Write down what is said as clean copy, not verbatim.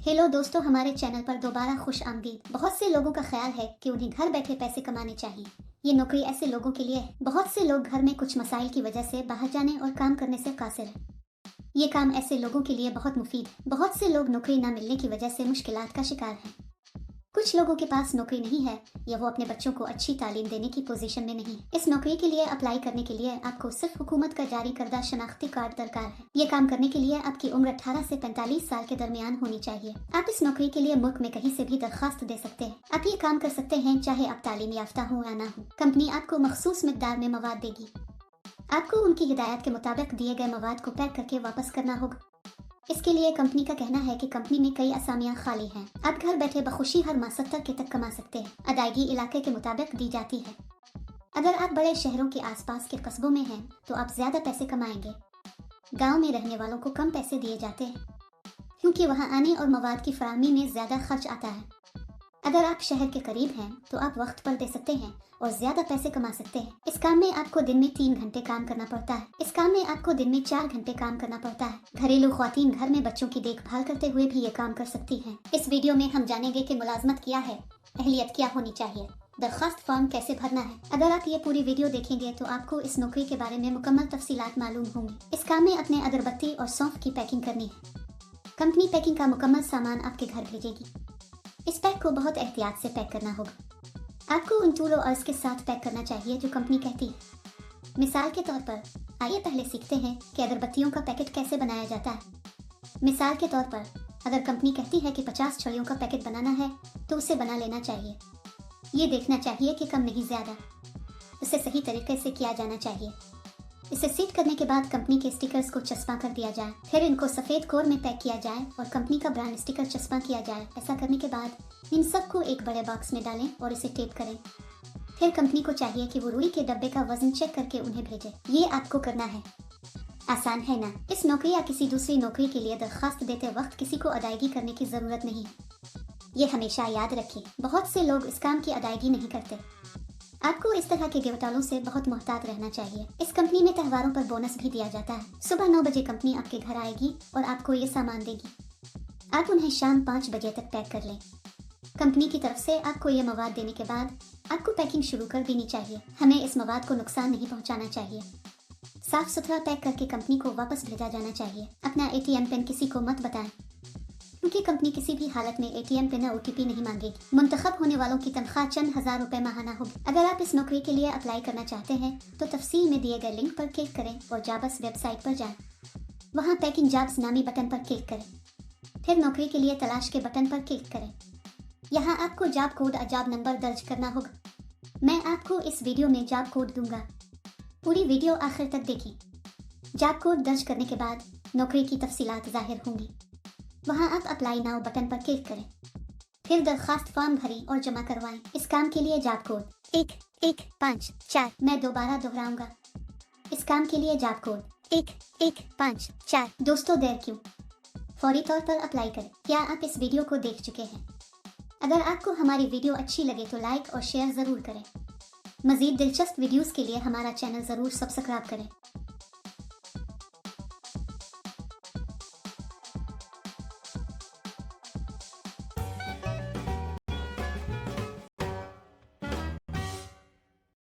Hello दोस्तों, हमारे channel पर दोबारा खुश आमदीद। बहुत से लोगों का ख्याल है कि उन्हें घर बैठे पैसे कमाने चाहिए। ये नौकरी ऐसे लोगों के लिए है। बहुत से लोग घर में कुछ मसाइल की वजह से बाहर जाने और काम करने से कासिर हैं। ये काम ऐसे लोगों के लिए बहुत मुफीद है। बहुत से लोग नौकरी न मिलने की वजह से मुश्किलात का शिकार हैं। कुछ लोगों के पास नौकरी नहीं है या वो अपने बच्चों को अच्छी तालीम देने की पोजीशन में नहीं है। इस नौकरी के लिए अप्लाई करने के लिए आपको सिर्फ हुकूमत का जारी करदा शनाख्ती कार्ड दरकार है। ये काम करने के लिए आपकी उम्र 18 से 45 साल के दरमियान होनी चाहिए। आप इस नौकरी के लिए मुल्क में कहीं से भी दरखास्त दे सकते हैं। आप ये काम कर सकते हैं चाहे आप तालीम याफ्ता हो या ना हो। कंपनी आपको मखसूस मिकदार में मवाद देगी। आपको उनकी हिदायत के मुताबिक दिए गए मवाद को पैक करके वापस करना होगा। इसके लिए कंपनी का कहना है कि कंपनी में कई असामियां खाली हैं। आप घर बैठे बखुशी हर माह 70 के तक कमा सकते हैं। अदायगी इलाके के मुताबिक दी जाती है। अगर आप बड़े शहरों के आसपास के कस्बों में हैं तो आप ज्यादा पैसे कमाएंगे। गांव में रहने वालों को कम पैसे दिए जाते हैं क्योंकि वहां आने और मवाद की फराहमी में ज्यादा खर्च आता है। अगर आप शहर के करीब हैं तो आप वक्त पर दे सकते हैं और ज्यादा पैसे कमा सकते हैं। इस काम में आपको दिन में 3 घंटे काम करना पड़ता है। इस काम में आपको दिन में 4 घंटे काम करना पड़ता है। घरेलू ख्वातीन घर में बच्चों की देखभाल करते हुए भी ये काम कर सकती हैं। इस वीडियो में हम जानेंगे कि मुलाजमत क्या है, अहलियत क्या होनी चाहिए, दरखास्त फॉर्म कैसे भरना है। अगर आप ये पूरी वीडियो देखेंगे तो आपको इस नौकरी के बारे में मुकम्मल तफसीलात मालूम होंगी। इस काम में अपने अगरबत्ती और सौंफ की पैकिंग करनी है। कंपनी पैकिंग का मुकम्मल सामान आपके घर भेजेगी। इस पैक को बहुत एहतियात से पैक करना होगा। आपको उन टूल और अर्ज के साथ पैक करना चाहिए जो कंपनी कहती है। मिसाल के तौर पर आइए पहले सीखते हैं कि अगरबत्तियों का पैकेट कैसे बनाया जाता है। मिसाल के तौर पर अगर कंपनी कहती है कि 50 छड़ियों का पैकेट बनाना है तो उसे बना लेना चाहिए। ये देखना चाहिए कि कम नहीं ज्यादा। उसे सही तरीके से किया जाना चाहिए। इसे सीट करने के बाद कंपनी के स्टिकर्स को चस्पा कर दिया जाए। फिर इनको सफ़ेद कोर में पैक किया जाए और कंपनी का ब्रांड स्टिकर चस्पा किया जाए। ऐसा करने के बाद इन सबको एक बड़े बॉक्स में डालें और इसे टेप करें। फिर कंपनी को चाहिए कि वो रुई के डब्बे का वजन चेक करके उन्हें भेजे। ये आपको करना है। आसान है ना। इस नौकरी या किसी दूसरी नौकरी के लिए दरखास्त देते वक्त किसी को अदायगी करने की ज़रूरत नहीं है। ये हमेशा याद रखें। बहुत से लोग इस काम की अदायगी नहीं करते। आपको इस तरह के गिरफ्तारों से बहुत मोहतात रहना चाहिए। इस कंपनी में त्योहारों पर बोनस भी दिया जाता है। सुबह 9 बजे कंपनी आपके घर आएगी और आपको ये सामान देगी। आप उन्हें शाम 5 बजे तक पैक कर लें। कंपनी की तरफ से आपको ये मवाद देने के बाद आपको पैकिंग शुरू कर देनी चाहिए। हमें इस मवाद को नुकसान नहीं पहुंचाना चाहिए। साफ सुथरा पैक करके कंपनी को वापस भेजा जाना चाहिए। अपना ATM पिन किसी को मत बताएं क्योंकि कंपनी किसी भी हालत में ATM पिन या OTP नहीं मांगेगी। मुंतखब होने वालों की तनख्वाह चंद हजार रुपए माहाना होगी। अगर आप इस नौकरी के लिए अप्लाई करना चाहते हैं तो तफसील में दिए गए लिंक पर क्लिक करें और जाबस वेबसाइट पर जाएं। वहां पैकिंग जॉब्स नामी बटन पर क्लिक करें। फिर नौकरी के लिए तलाश के बटन पर क्लिक करें। यहाँ आपको जॉब कोड और जॉब नंबर दर्ज करना होगा। मैं आपको इस वीडियो में जॉब कोड दूंगा। पूरी वीडियो आखिर तक देखें। जॉब कोड दर्ज करने के बाद नौकरी की तफसीलात जाहिर होंगी। वहाँ आप अप्लाई नाउ बटन पर क्लिक करें। फिर दरखास्त फॉर्म भरें और जमा करवाएं। इस काम के लिए जॉब कोड 1154। मैं दोबारा दोहराऊंगा। इस काम के लिए जॉब कोड 1154। दोस्तों देर क्यों, फौरी तौर पर अप्लाई करें। क्या आप इस वीडियो को देख चुके हैं? अगर आपको हमारी वीडियो अच्छी लगे तो लाइक और शेयर ज़रूर करें। मज़ीद दिलचस्प वीडियोस के लिए हमारा चैनल ज़रूर सब्सक्राइब करें।